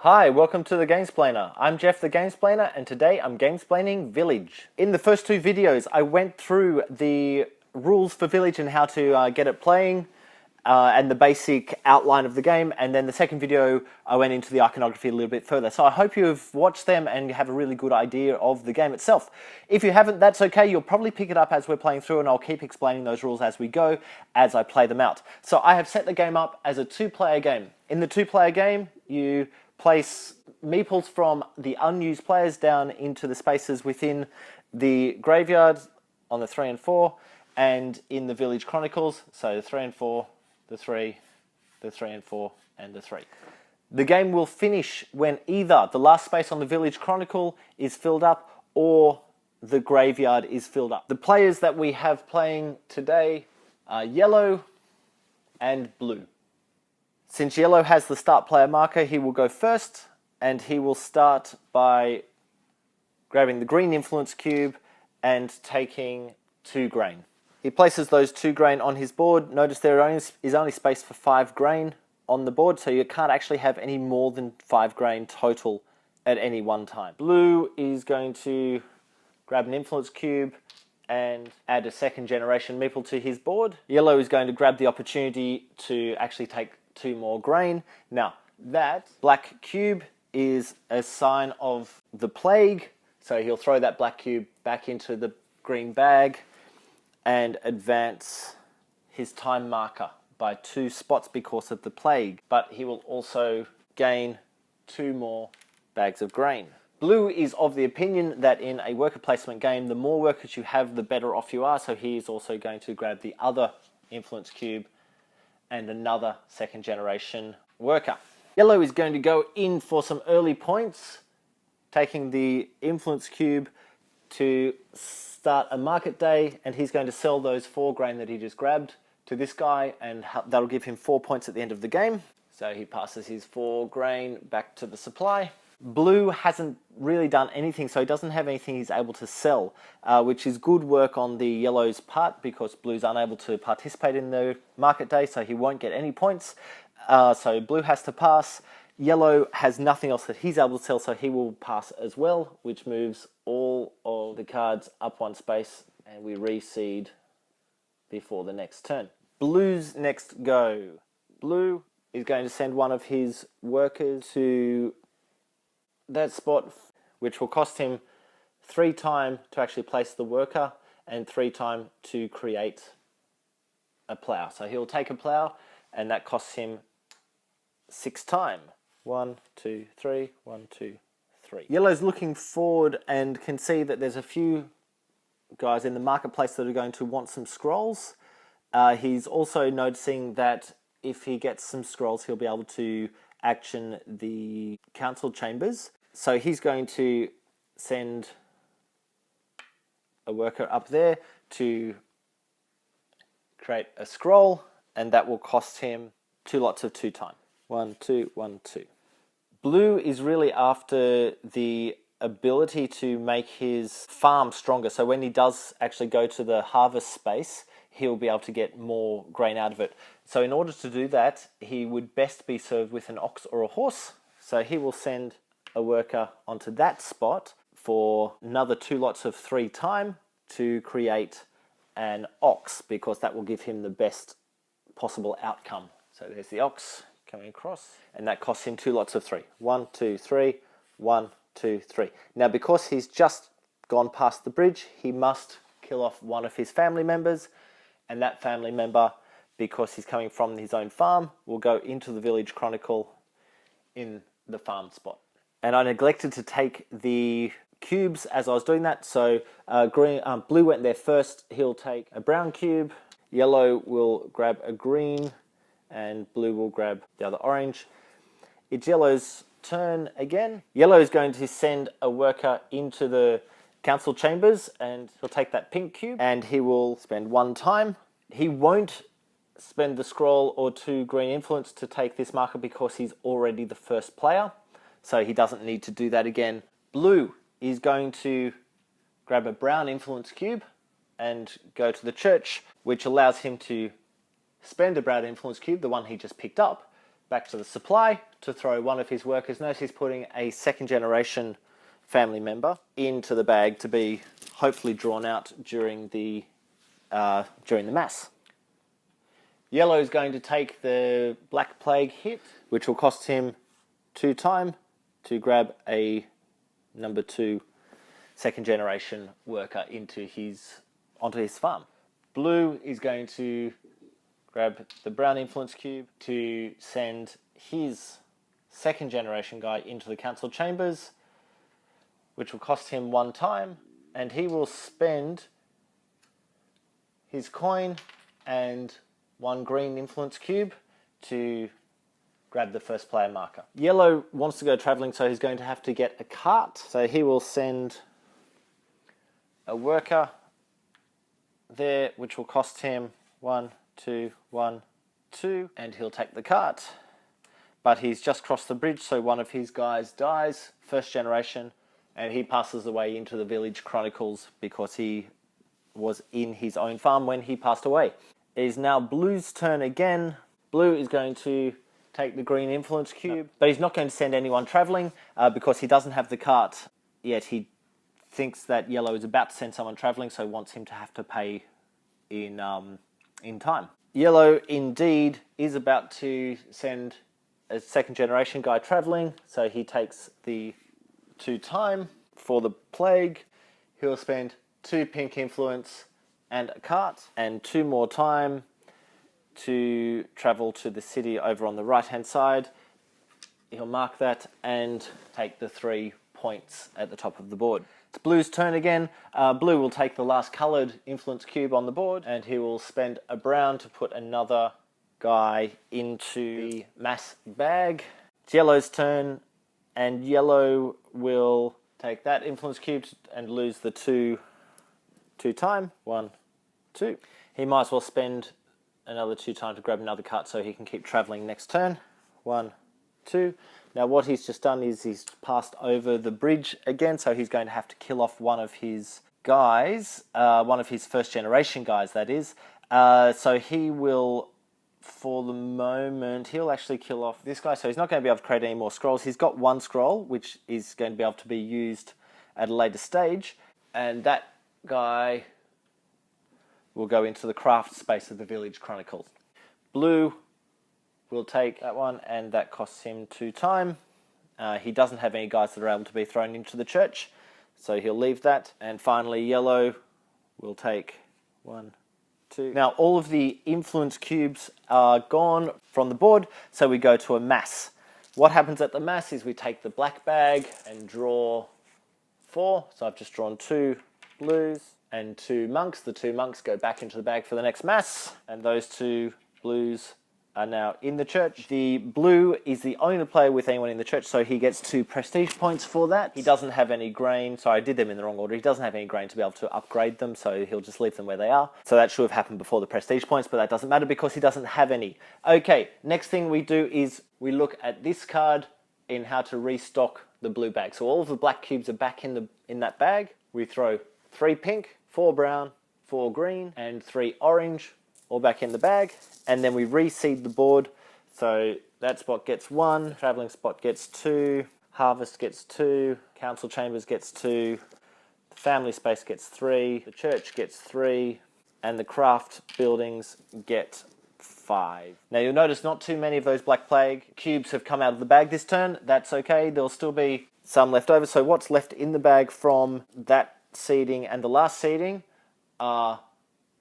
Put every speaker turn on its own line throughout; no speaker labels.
Hi, welcome to the Gamesplainer. I'm Jeff the Gamesplainer, and today I'm gamesplaining Village. In the first two videos, I went through the rules for Village and how to get it playing, and the basic outline of the game, and then the second video I went into the iconography a little bit further. So I hope you've watched them and you have a really good idea of the game itself. If you haven't, that's okay. You'll probably pick it up as we're playing through, and I'll keep explaining those rules as we go, as I play them out. So I have set the game up as a two-player game. In the two-player game, you place meeples from the unused players down into the spaces within the graveyard on the 3 and 4, and in the Village Chronicles, so the 3 and 4, the 3, the 3 and 4, and the 3. The game will finish when either the last space on the Village Chronicle is filled up or the graveyard is filled up. The players that we have playing today are yellow and blue. Since yellow has the start player marker, he will go first, and he will start by grabbing the green influence cube and taking 2 grain. He places those 2 grain on his board. Notice there is only space for 5 grain on the board, so you can't actually have any more than 5 grain total at any one time. Blue is going to grab an influence cube and add a second generation meeple to his board. Yellow is going to grab the opportunity to actually take 2 more grain. Now, that black cube is a sign of the plague, so he'll throw that black cube back into the green bag and advance his time marker by 2 spots because of the plague, but he will also gain 2 more bags of grain. Blue is of the opinion that in a worker placement game, the more workers you have, the better off you are, so he is also going to grab the other influence cube and another second generation worker. Yellow is going to go in for some early points, taking the influence cube to start a market day, and he's going to sell those 4 grain that he just grabbed to this guy, and that'll give him 4 points at the end of the game. So he passes his 4 grain back to the supply. Blue hasn't really done anything, so he doesn't have anything he's able to sell, which is good work on the yellow's part because blue's unable to participate in the market day, so he won't get any points. So blue has to pass. Yellow has nothing else that he's able to sell, so he will pass as well, which moves all of the cards up 1 space, and we reseed before the next turn. Blue's next go. Blue is going to send one of his workers to that spot, which will cost him 3 time to actually place the worker and 3 time to create a plow. So he'll take a plow, and that costs him 6 time. 1, 2, 3, 1, 2, 3. Yellow's looking forward and can see that there's a few guys in the marketplace that are going to want some scrolls. He's also noticing that if he gets some scrolls, he'll be able to action the council chambers. So he's going to send a worker up there to create a scroll, and that will cost him 2 lots of 2 time. 1, 2, 1, 2. Blue is really after the ability to make his farm stronger. So when he does actually go to the harvest space, he'll be able to get more grain out of it. So in order to do that, he would best be served with an ox or a horse. So he will send a worker onto that spot for another 2 lots of 3 time to create an ox, because that will give him the best possible outcome. So there's the ox coming across, and that costs him 2 lots of 3. 1, 2, 3, 1, 2, 3. Now, because he's just gone past the bridge, he must kill off one of his family members, and that family member, because he's coming from his own farm, will go into the Village Chronicle in the farm spot. And I neglected to take the cubes as I was doing that, so blue went there first. He'll take a brown cube, yellow will grab a green, and blue will grab the other orange. It's yellow's turn again. Yellow is going to send a worker into the council chambers, and he'll take that pink cube, and he will spend 1 time. He won't spend the scroll or 2 green influence to take this marker because he's already the first player, so he doesn't need to do that again. Blue is going to grab a brown influence cube and go to the church, which allows him to spend a brown influence cube, the one he just picked up, back to the supply to throw one of his workers. Notice he's putting a second generation family member into the bag to be hopefully drawn out during the mass. Yellow is going to take the Black Plague hit, which will cost him 2 time to grab a number 2 second generation worker onto his farm. Blue is going to grab the brown influence cube to send his second generation guy into the council chambers, which will cost him 1 time, and he will spend his coin and 1 green influence cube to grab the first player marker. Yellow wants to go travelling, so he's going to have to get a cart. So he will send a worker there, which will cost him 1, 2, 1, 2, and he'll take the cart. But he's just crossed the bridge, so one of his guys dies, first generation, and he passes away into the village chronicles because he was in his own farm when he passed away. It is now Blue's turn again. Blue is going to take the green influence cube, but he's not going to send anyone travelling because he doesn't have the cart yet. He thinks that Yellow is about to send someone travelling, so wants him to have to pay in time. Yellow indeed is about to send a second generation guy travelling, so he takes the 2 time for the plague. He'll spend 2 pink influence and a cart, and 2 more time to travel to the city over on the right hand side. He'll mark that and take the 3 points at the top of the board. It's Blue's turn again. Blue will take the last coloured influence cube on the board, and he will spend a brown to put another guy into the mass bag. It's Yellow's turn, and Yellow will take that influence cube and lose the 2 time. 1, 2. He might as well spend another 2 time to grab another cart so he can keep travelling next turn. 1, 2. Now what he's just done is he's passed over the bridge again, so he's going to have to kill off one of his guys, one of his first generation guys, that is. So he will, for the moment, he'll actually kill off this guy, so he's not going to be able to create any more scrolls. He's got 1 scroll, which is going to be able to be used at a later stage, and that guy will go into the craft space of the Village Chronicles. Blue will take that one, and that costs him 2 time. He doesn't have any guys that are able to be thrown into the church, so he'll leave that. And finally, Yellow will take 1, 2. Now, all of the influence cubes are gone from the board, so we go to a mass. What happens at the mass is we take the black bag and draw 4. So I've just drawn 2 blues and 2 monks. The 2 monks go back into the bag for the next mass, and those 2 blues are now in the church. The blue is the only player with anyone in the church, so he gets 2 prestige points for that. He doesn't have any grain, so I did them in the wrong order. He doesn't have any grain to be able to upgrade them, so he'll just leave them where they are. So that should have happened before the prestige points, but that doesn't matter because he doesn't have any. Okay, next thing we do is we look at this card in how to restock the blue bag. So all of the black cubes are back in that bag. We throw 3 pink, 4 brown, 4 green, and 3 orange, all back in the bag, and then we reseed the board. So that spot gets 1, travelling spot gets 2, harvest gets 2, council chambers gets 2, the family space gets 3, the church gets 3, and the craft buildings get 5. Now you'll notice not too many of those Black Plague cubes have come out of the bag this turn. That's okay, there'll still be some left over. So what's left in the bag from that seeding and the last seeding are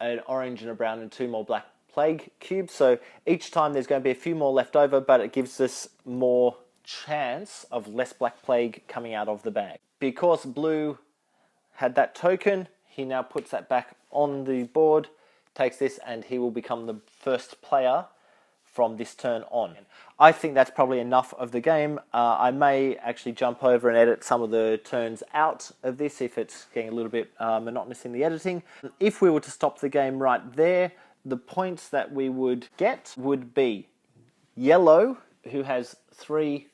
an orange and a brown and 2 more Black Plague cubes. So each time there's going to be a few more left over, but it gives us more chance of less Black Plague coming out of the bag. Because Blue had that token, he now puts that back on the board, takes this, and he will become the first player from this turn on. I think that's probably enough of the game. I may actually jump over and edit some of the turns out of this if it's getting a little bit monotonous in the editing. If we were to stop the game right there, the points that we would get would be Yellow, who has 3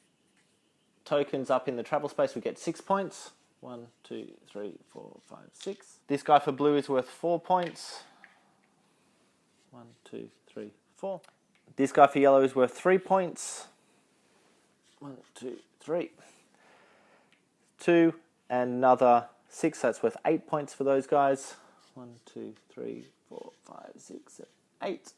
tokens up in the travel space, would get 6 points. 1, 2, 3, 4, 5, 6. This guy for Blue is worth 4 points. 1, 2, 3, 4. This guy for Yellow is worth 3 points. 1, 2, 3. 2 and another 6. That's worth 8 points for those guys. 1, 2, 3, 4, 5, 6, 7, 8.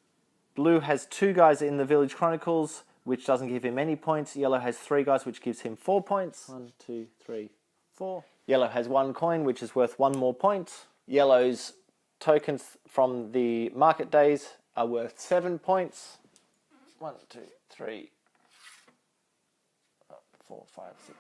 Blue has 2 guys in the Village Chronicles, which doesn't give him any points. Yellow has 3 guys, which gives him 4 points. 1, 2, 3, 4. Yellow has 1 coin, which is worth 1 more point. Yellow's tokens from the market days are worth 7 points. 1, 2, 3, 4, 5, 6,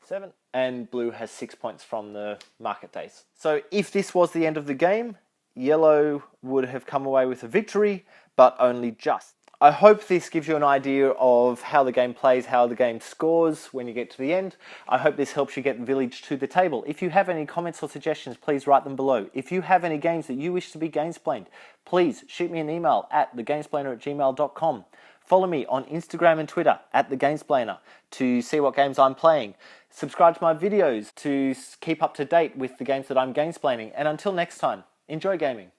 7. And blue has 6 points from the market days. So if this was the end of the game, yellow would have come away with a victory, but only just. I hope this gives you an idea of how the game plays, how the game scores when you get to the end. I hope this helps you get Village to the table. If you have any comments or suggestions, please write them below. If you have any games that you wish to be Gamesplaned, please shoot me an email at thegamesplainer@gmail.com. Follow me on Instagram and Twitter at @thegamesplainer to see what games I'm playing. Subscribe to my videos to keep up to date with the games that I'm gamesplaining. And until next time, enjoy gaming.